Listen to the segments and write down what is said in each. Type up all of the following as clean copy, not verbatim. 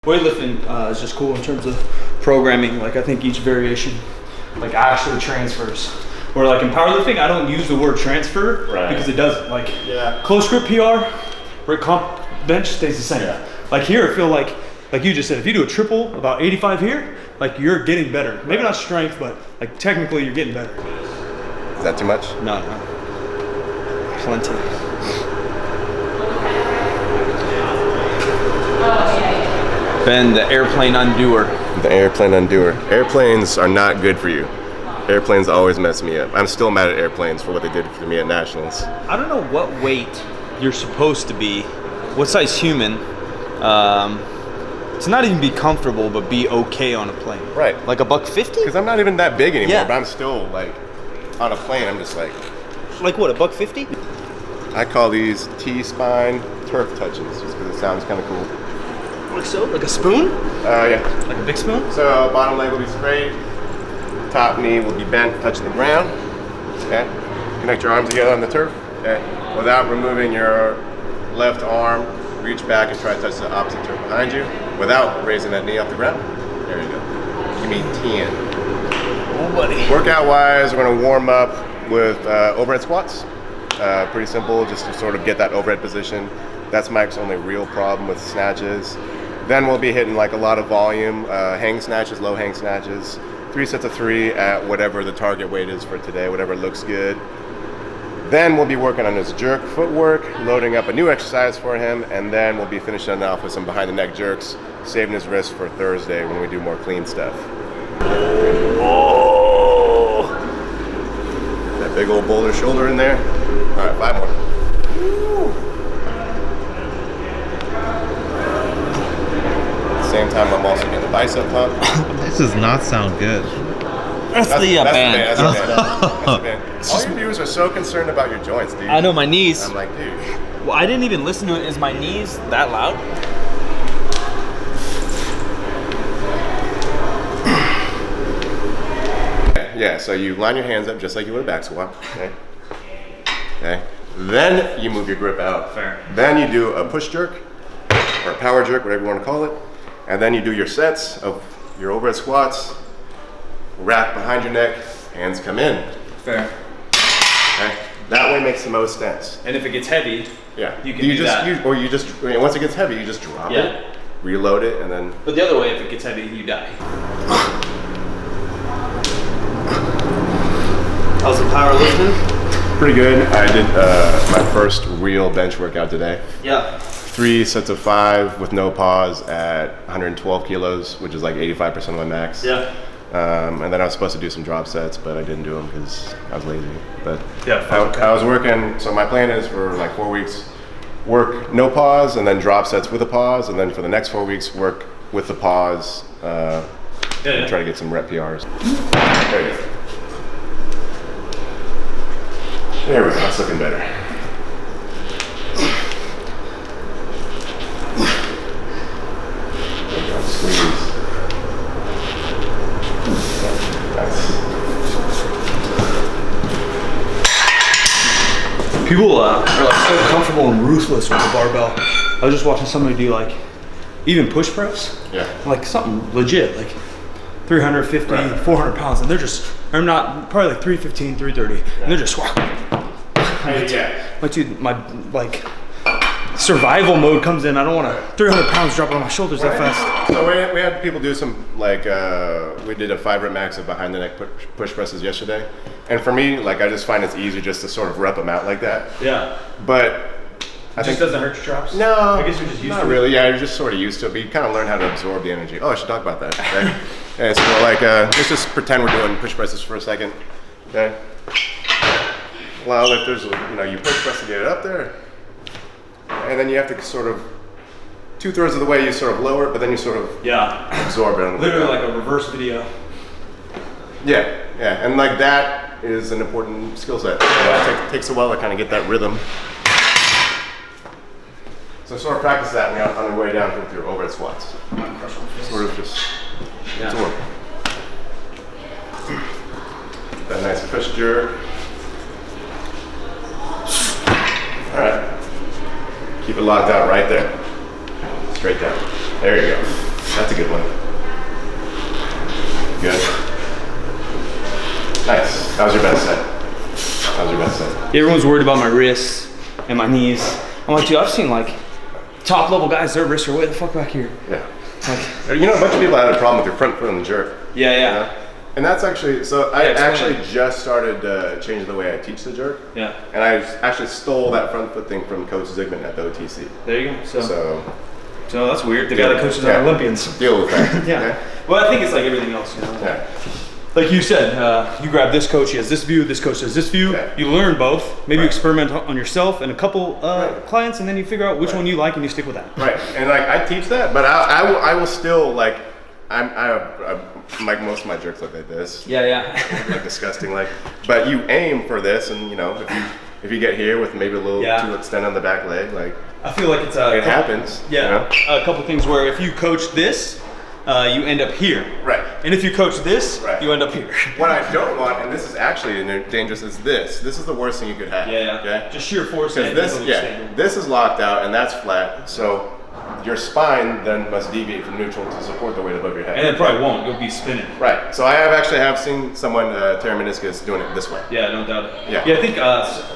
Weightlifting is just cool in terms of programming. Like I think each variation like actually transfers. Where like in powerlifting, I don't use the word transfer because it doesn't. Like close grip PR, where comp bench stays the same. Yeah. Like here, I feel like you just said, if you do a triple about 85 here, like you're getting better. Maybe not strength, but like technically you're getting better. Is that too much? No. Plenty. Ben, the airplane undoer. The airplane undoer. Airplanes are not good for you. Airplanes always mess me up. I'm still mad at airplanes for what they did to me at Nationals. I don't know what weight you're supposed to be, what size human, to not even be comfortable, but be okay on a plane. Right. Like a $150? Because I'm not even that big anymore, but I'm still like, on a plane, I'm just like. Like what, a $150? I call these T-spine turf touches, just because it sounds kind of cool. Like so? Like a spoon? Yeah. Like a big spoon? So bottom leg will be straight, top knee will be bent, touching the ground. Okay. Connect your arms together on the turf. Okay. Without removing your left arm, reach back and try to touch the opposite turf behind you. Without raising that knee off the ground. There you go. Give me 10. Oh, buddy. Workout wise, we're gonna warm up with overhead squats. Pretty simple, just to sort of get that overhead position. That's Mike's only real problem with snatches. Then we'll be hitting like a lot of volume, hang snatches, low hang snatches, 3 sets of 3 at whatever the target weight is for today, whatever looks good. Then we'll be working on his jerk footwork, loading up a new exercise for him, and then we'll be finishing off with some behind the neck jerks, saving his wrist for Thursday when we do more clean stuff. Oh! That big old boulder shoulder in there. All right, 5 more. Same time, I'm also getting a bicep pump. This does not sound good. That's the band. That's the band. All your viewers are so concerned about your joints, dude. I know, my knees. I'm like, dude. Well, I didn't even listen to it. Is my knees that loud? Yeah, so you line your hands up just like you would a back squat. Okay. Okay. Then you move your grip out. Fair. Then you do a push jerk or a power jerk, whatever you want to call it. And then you do your sets of your overhead squats. Wrap behind your neck, hands come in. Fair. Okay. That way makes the most sense. And if it gets heavy, yeah, you can do that. Once it gets heavy, you just drop it, reload it, and then. But the other way, if it gets heavy, you die. How's the powerlifting? Pretty good. I did my first real bench workout today. Yeah. 3 sets of 5 with no pause at 112 kilos, which is like 85% of my max. Yeah. And then I was supposed to do some drop sets, but I didn't do them because I was lazy. But yeah, I was working, so my plan is for like 4 weeks, work no pause and then drop sets with a pause, and then for the next 4 weeks, work with the pause and try to get some rep PRs. There you go. There we go, that's looking better. There we go, squeeze. People are like so comfortable and ruthless with the barbell. I was just watching somebody do like even push press. Yeah. Like something legit, like 350, 400 pounds, and they're just, or not, probably like 315, 330, and they're just, my survival mode comes in. I don't want to 300 pounds dropping on my shoulders that fast. So we had people do some like we did a 5 rep max of behind the neck push presses yesterday, and for me, like I just find it's easier just to sort of rep them out like that. Yeah. But I think doesn't hurt your traps. No, I guess you're just used not to really. it. Yeah, you're just sort of used to it, but you kind of learn how to absorb the energy. Oh, I should talk about that. Okay? Yeah, so like let's just pretend we're doing push presses for a second. Okay. Well, if there's you push press to get it up there. And then you have to sort of 2/3 of the way you sort of lower it, but then you sort of absorb it. Literally like a reverse video. Yeah, and like that is an important skill set. It takes a while to kind of get that rhythm. So sort of practice that on your way down through overhead squats. Sort of just absorb. That nice push jerk. All right. Keep it locked out right there. Straight down. There you go. That's a good one. Good. Nice. That was your best set. That was your best set. Yeah, everyone's worried about my wrists and my knees. I'm like, dude, I've seen like top level guys, their wrists are way the fuck back here. Yeah. Like, you know, a bunch of people had a problem with your front foot on the jerk. Yeah, yeah. You know? And that's actually, so I actually just started changing the way I teach the jerk. Yeah. And I actually stole that front foot thing from Coach Zygmunt at the OTC. There you go. So that's weird. The guy that coaches our Olympians. Deal with that. Yeah. Well, I think it's like everything else, you know. Yeah. Like you said, you grab this coach, he has this view, this coach has this view. Yeah. You learn both. Maybe you experiment on yourself and a couple clients, and then you figure out which one you like and you stick with that. Right. And like I teach that, but I will still like I like most of my jerks look like this. Yeah, yeah. Like disgusting, like. But you aim for this, and you know if you get here with maybe a little too extend on the back leg, like. I feel like it's it happens. Yeah. You know? A couple things where if you coach this, you end up here. Right. And if you coach this, you end up here. What I don't want, and this is actually dangerous, is this. This is the worst thing you could have. Yeah, yeah. Okay? Just sheer force. Because this is locked out and that's flat. So your spine then must deviate from neutral to support the weight above your head. And it probably won't. You'll be spinning. Right. So I have seen someone tear meniscus doing it this way. Yeah, no doubt it. Yeah. Yeah, I think.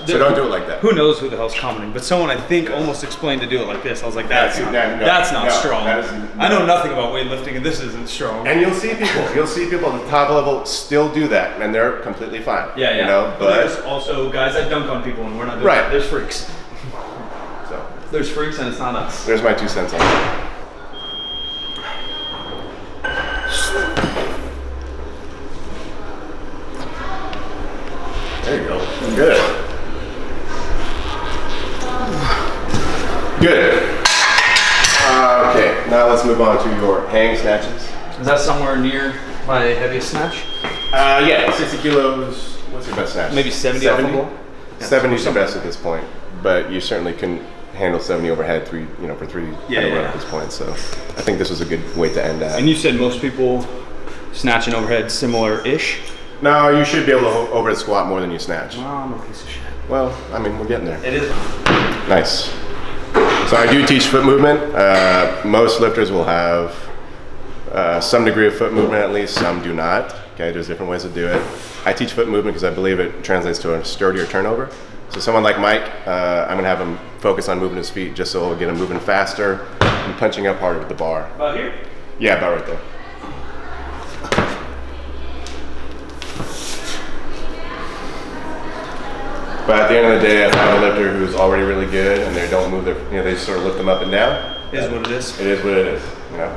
So don't do it like that. Who knows who the hell's commenting? But someone I think almost explained to do it like this. I was like, that's not strong. I know nothing about weightlifting, and this isn't strong. And you'll see people at the top level still do that, and they're completely fine. Yeah, yeah. You know, but there's also guys that dunk on people, and we're not doing that. There's freaks. There's freaks, and it's not us. There's my 2 cents on it. There you go. Good. Good. Okay, now let's move on to your hang snatches. Is that somewhere near my heaviest snatch? Yeah, 60 kilos. What's your best snatch? Maybe 70. 70 is your best at this point, but you certainly can handle 70 overhead for 3 at this point. So I think this was a good weight to end at. And you said most people snatch and overhead similar-ish? No, you should be able to overhead squat more than you snatch. Oh, I'm a piece of shit. Well, I mean, we're getting there. It is. Nice. So I do teach foot movement. Most lifters will have some degree of foot movement at least, some do not. Okay, there's different ways to do it. I teach foot movement because I believe it translates to a sturdier turnover. So someone like Mike, I'm gonna have him focus on moving his feet just so it'll get him moving faster and punching up harder with the bar. About here? Yeah, about right there. But at the end of the day, if I have a lifter who's already really good and they don't move their, they just sort of lift them up and down. It is what it is. It is what it is, you know.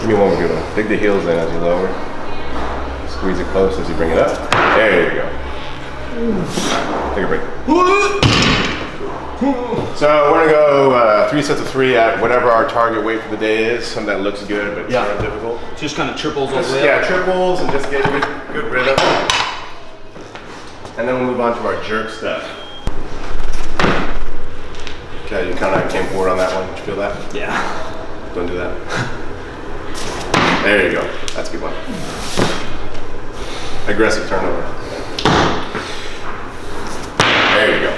Give me one more good one. Dig the heels in as you lower. Squeeze it close as you bring it up. There you go. Take a break. So we're gonna go 3 sets of 3 at whatever our target weight for the day is. Something that looks good, but it's sort of difficult. Just kind of triples all the way. Yeah, triples and just get good rhythm. And then we'll move on to our jerk stuff. Okay, you kind of came forward on that one. Did you feel that? Yeah. Don't do that. There you go. That's a good one. Aggressive turnover. There you go.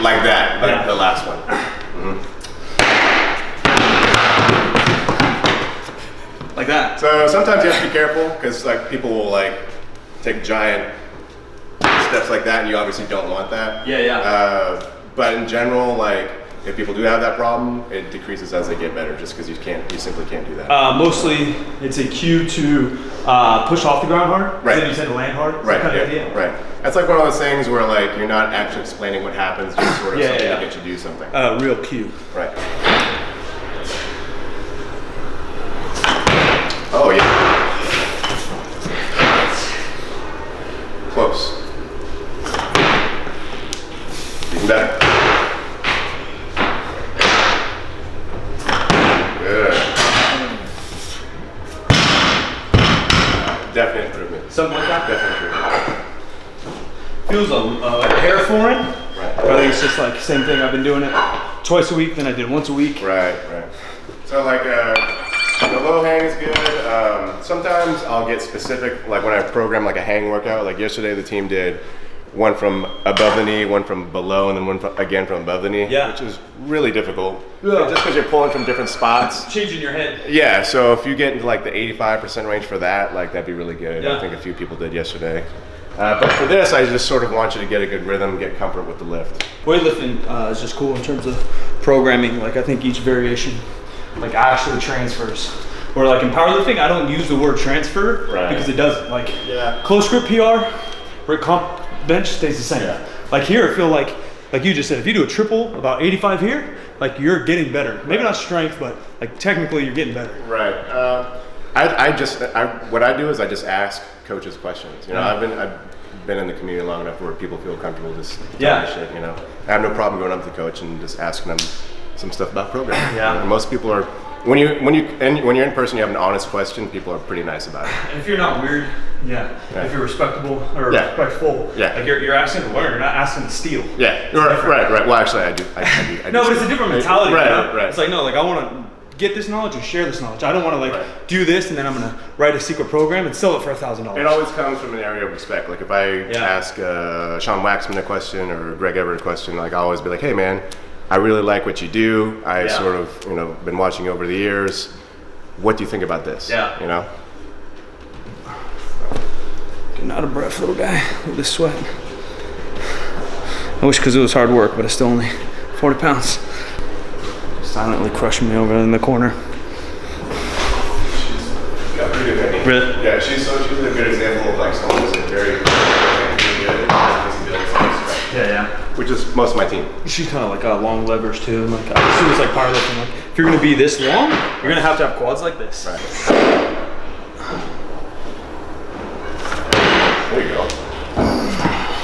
Like that, like the last one. Like that. So sometimes you have to be careful because like people will like take giant steps like that, and you obviously don't want that. Yeah, yeah. But in general, like if people do have that problem, it decreases as they get better, just because you simply can't do that. Mostly, it's a cue to push off the ground hard. Right. Then you said to land hard. Right. Kind of idea. Right. That's like one of those things where like you're not actually explaining what happens, just sort of something to get you to do something. Real cue. Right. Oh yeah. Close. Even better. Definite improvement. Something like that? Definite improvement. Feels a hair foreign. Right. But I think it's just like same thing. I've been doing it twice a week, then I did once a week. Right. So like the low hang is good. Sometimes I'll get specific, like when I program like a hang workout. Like yesterday, the team did one from above the knee, one from below, and then one again from above the knee, which is really difficult. Just because you're pulling from different spots. Changing your head. Yeah, so if you get into like the 85% range for that, like that'd be really good. Yeah. I think a few people did yesterday. But for this, I just sort of want you to get a good rhythm, get comfort with the lift. Weightlifting is just cool in terms of programming. Like I think each variation like actually transfers. Where like in powerlifting, I don't use the word transfer because it doesn't. Like close grip PR, where comp bench stays the same. Yeah. Like here, I feel like you just said, if you do a triple about 85 here, like you're getting better. Maybe not strength, but like technically you're getting better. Right. What I do is I just ask coaches questions. You know, I've been in the community long enough where people feel comfortable just telling me shit. You know, I have no problem going up to the coach and just asking them some stuff about programming. Yeah. You know, most people are. When you're in person, you have an honest question. People are pretty nice about it. And if you're not weird, if you're respectable or respectful, like you're asking to learn, you're not asking to steal. Yeah, right. Well, actually, I do. No, but it's a different mentality. Right. It's like no, like I want to get this knowledge and share this knowledge. I don't want to like do this and then I'm gonna write a secret program and sell it for $1,000. It always comes from an area of respect. Like if I ask Sean Waxman a question or Greg Everett a question, like I'll always be like, hey man, I really like what you do. I sort of, been watching you over the years. What do you think about this? Yeah. You know? Getting out of breath, little guy, with this sweat. I wish because it was hard work, but it's still only 40 pounds. Silently crushing me over in the corner. She's got pretty good. Really? Yeah, she's a good example of like someone who's very good. Yeah. Which is most of my team. She's kind of like long levers too. And like as soon as like powerlifting, like if you're gonna be this long, you're gonna have to have quads like this. Right. There you go.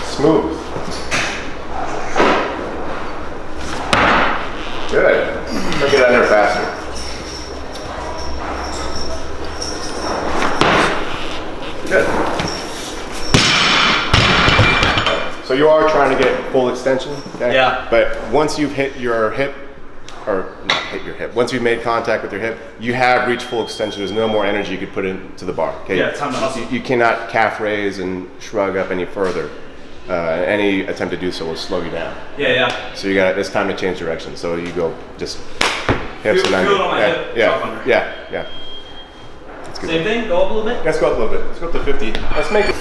Smooth. Good. Look get under faster. Good. So you are trying to get full extension, okay? Yeah. But once you've hit your hip, or not hit your hip, once you've made contact with your hip, you have reached full extension. There's no more energy you could put into the bar, okay? Yeah, time to hustle. You cannot calf raise and shrug up any further. Any attempt to do so will slow you down. Yeah. So it's time to change direction. So you go just hips and under. Feel it on my hip, drop under. Yeah. That's good. Same thing, go up a little bit? Let's go up a little bit. Let's go up to 50. Let's make it.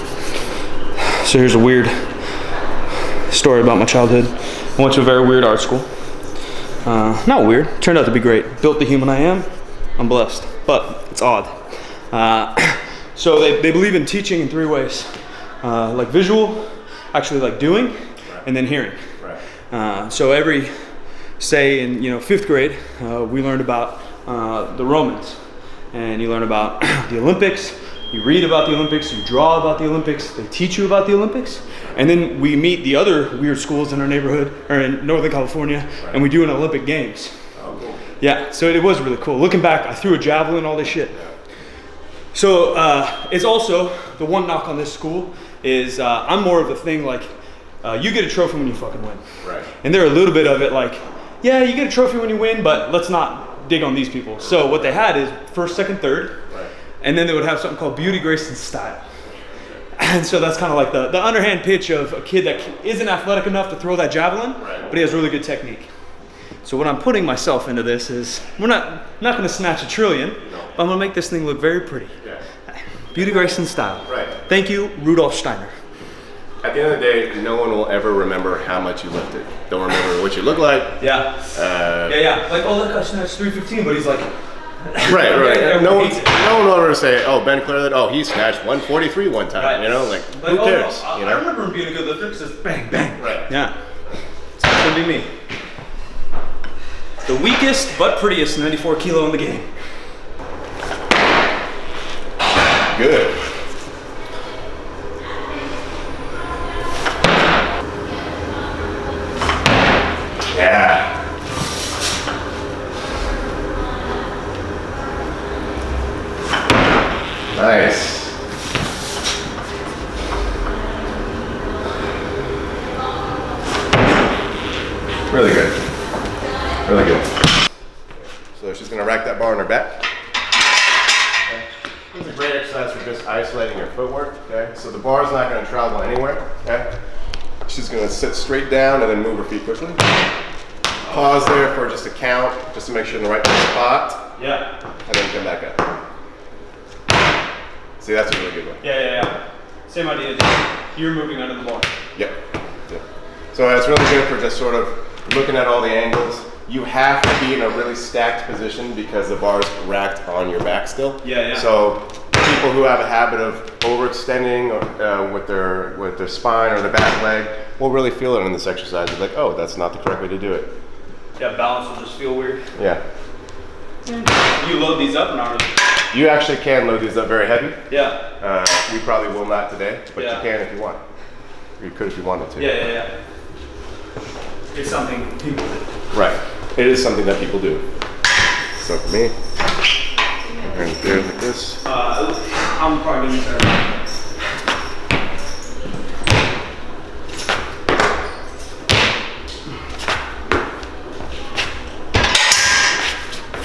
So here's a weird story about my childhood. I went to a very weird art school. Not weird, turned out to be great. Built the human I am, I'm blessed, but it's odd. So they believe in teaching in 3 ways. Like visual, actually like doing, and then hearing. So every, say in 5th grade, we learned about the Romans, and you learn about the Olympics. You read about the Olympics, you draw about the Olympics, they teach you about the Olympics, and then we meet the other weird schools in our neighborhood, or in Northern California, and we do an Olympic Games. Oh, cool. Yeah, so it was really cool. Looking back, I threw a javelin, all this shit. So it's also, the one knock on this school is I'm more of a thing like, you get a trophy when you fucking win. Right. And they're a little bit of it like, yeah, you get a trophy when you win, but let's not dig on these people. So what they had is 1st, 2nd, 3rd. And then they would have something called beauty, grace, and style. And so that's kind of like the underhand pitch of a kid that isn't athletic enough to throw that javelin, but he has really good technique. So what I'm putting myself into this is, we're not going to snatch a trillion, but I'm going to make this thing look very pretty. Beauty, grace, and style. Right. Thank you, Rudolf Steiner. At the end of the day, no one will ever remember how much you lifted. They'll remember what you look like. Yeah. Like, oh, look, I snatched 315, but he's like... Right. No one will ever say, oh, Ben Clare, that he snatched 143 one time. You know, like who cares? I remember him being a good lifter because it's bang, bang. Right. Yeah. It's gonna be me. The weakest but prettiest 94 kilo in the game. Good. Yeah. Nice. Really good. Really good. So she's going to rack that bar on her back. Okay. This is a great exercise for just isolating your footwork. Okay. So the bar is not going to travel anywhere. Okay. She's gonna sit straight down and then move her feet quickly. Pause there for just a count, just to make sure you're in the right spot. Yeah. And then come back up. See, that's a really good one. Yeah. Same idea. You're moving under the bar. Yep. So it's really good for just sort of looking at all the angles. You have to be in a really stacked position because the bar's racked on your back still. Yeah. So people who have a habit of overextending with their spine or the back leg will really feel it in this exercise. It's like, oh, that's not the correct way to do it. Yeah, balance will just feel weird. Yeah. You load these up or not really? You actually can load these up very heavy. Yeah. We probably will not today, but Yeah. you can if you want. You could if you wanted to. Yeah. It's something people do. Right. It is something that people do. So for me, I'm going to do it like this. I'm probably going to use that.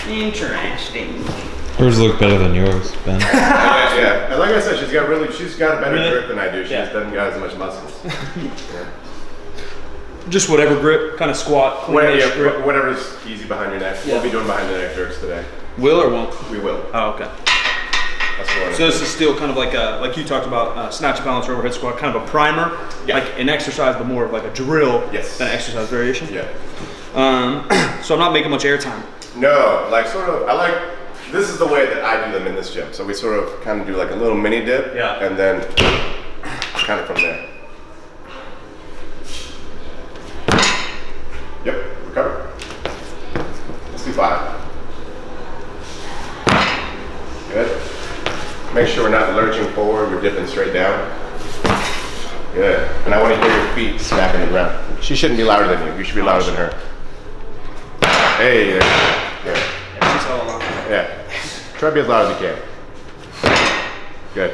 Interesting. Hers look better than yours, Ben. Yeah, and like I said, she's got a better grip than I do. She just Yeah. doesn't got as much muscles. Just whatever grip, kind of squat, clean-ish grip. Whatever's easy behind your neck. Yeah. We'll be doing behind the neck jerks today. Will or won't? We will. Oh, okay. That's what So this is still kind of like you talked about, snatch, balance, or overhead squat, kind of a primer, Yeah. like an exercise, but more of like a drill Yes. than an exercise variation. Yeah. So I'm not making much air time. No, like sort of, this is the way that I do them in this gym. So we sort of kind of do like a little mini dip. Yeah. And then kind of from there. Yep, recover. Let's do 5. Good. Make sure we're not lurching forward, we're dipping straight down. Good. And I want to hear your feet smacking the ground. She shouldn't be louder than you. You should be louder than her. Hey, there you go. Good. Yeah, she's all along. Yeah. Try to be as loud as you can. Good.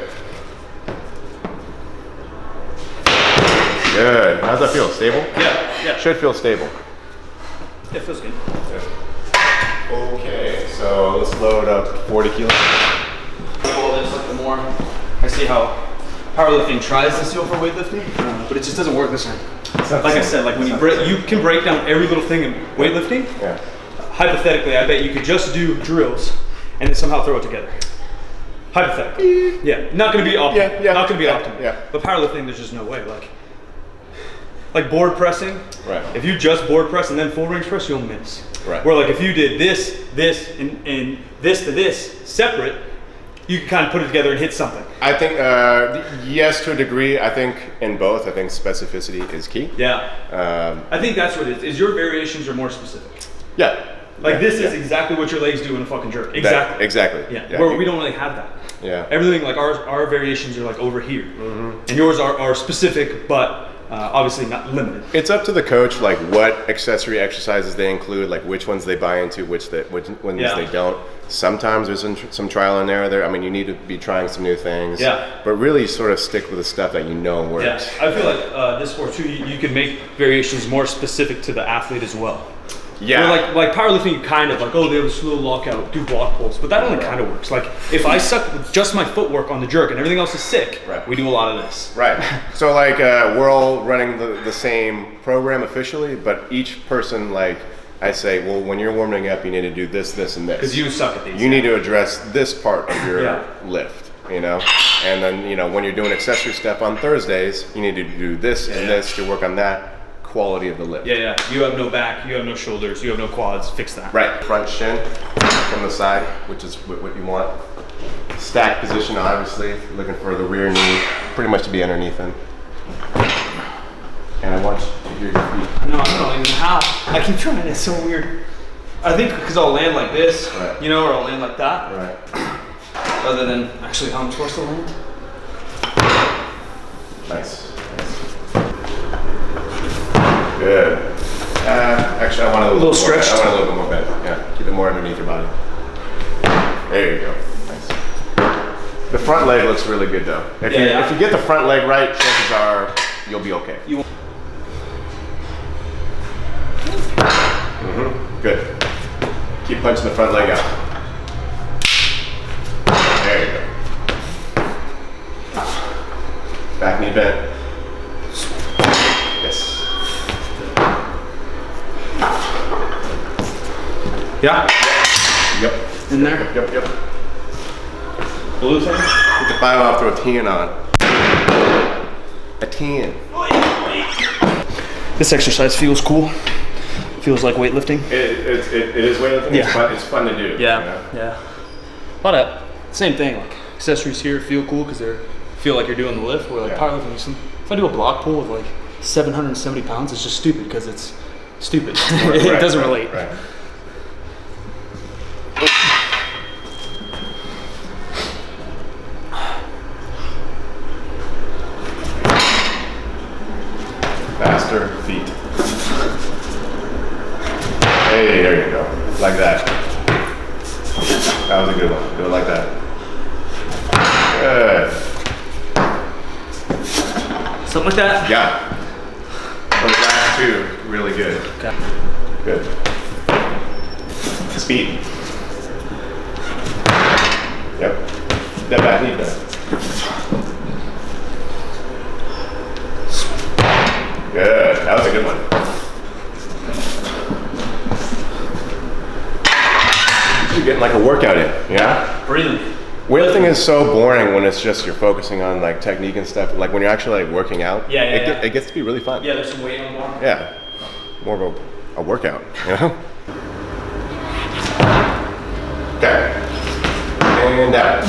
Good. How's that feel? Stable? Yeah. Should feel stable. Yeah, feels good. Okay, so let's load up 40 kilos. Well, there's like the more I see how powerlifting tries to steal for weightlifting, but it just doesn't work the same. Like I said, like when you can break down every little thing in weightlifting. Yeah. Hypothetically, I bet you could just do drills and then somehow throw it together. Hypothetically. Yeah, not going to be optimal. Yeah. Not going to be optimal. Yeah. But powerlifting, there's just no way. Like board pressing. Right. If you just board press and then full range press, you'll miss. Right. Where like if you did this, and this to this separate, you can kind of put it together and hit something. I think, yes, to a degree. I think in both, I think specificity is key. Yeah. I think that's what it is your variations are more specific. Yeah. Like this is exactly what your legs do in a fucking jerk. Exactly. Exactly. Yeah. Where we don't really have that. Yeah. Everything like our variations are like over here, and yours are specific, but obviously not limited. It's up to the coach, like what accessory exercises they include, like which ones they buy into, which ones they don't. Sometimes there's some trial and error there. I mean, you need to be trying some new things. Yeah. But really sort of stick with the stuff that you know works. Yeah. I feel like this sport too, you can make variations more specific to the athlete as well. Yeah. Where like powerlifting, you kind of like, oh, they have a slow lockout, do block pulls, but that only kind of works. Like if I suck with just my footwork on the jerk and everything else is sick, right. we do a lot of this. Right. So like we're all running the same program officially, but each person, like I say, well, when you're warming up, you need to do this, this, and this. Because you suck at these. You need to address this part of your Yeah. lift, you know? And then, you know, when you're doing accessory stuff on Thursdays, you need to do this and this to work on that quality of the lift. Yeah. You have no back, you have no shoulders, you have no quads. Fix that. Right. Front shin from the side, which is what you want. Stack position, obviously. Looking for the rear knee, pretty much to be underneath him. And I want you to hear your feet. No, I don't even know how. I keep trying. It's so weird. I think because I'll land like this, Right. you know, or I'll land like that, Right. rather than actually how I'm supposed to land. Nice. Good. Actually, I want a little bit stretched. I want a little bit more bend. Yeah, keep it more underneath your body. There you go. Nice. The front leg looks really good though. If you get the front leg right, chances are you'll be okay. Good. Keep punching the front leg out. There you go. Back knee bent. Yes. Yeah? Yep. In there? Yep. Blue thing? Get the 5 off, throw a 10 on. A 10. This exercise feels cool. Feels like weightlifting. It is weightlifting. Yeah. It's fun to do. Yeah, You know? yeah. A lot of same thing. Like accessories here feel cool because they feel like you're doing the lift. Where like powerlifting, if I do a block pull with like 770 pounds, it's just stupid because it's stupid. It doesn't relate. Right. Faster feet. Hey, there you go. Like that. That was a good one. Do it like that. Good. Something like that? Yeah. Those last two, really good. Okay. Good. Speed. Yep. That back knee back. Good. That was a good one. You're getting like a workout in, yeah? Breathing. Weightlifting is so boring when it's just you're focusing on like technique and stuff. Like when you're actually like working out, it gets to be really fun. Yeah, there's some weight on the bar. Yeah. More of a workout, you know? Okay. And down.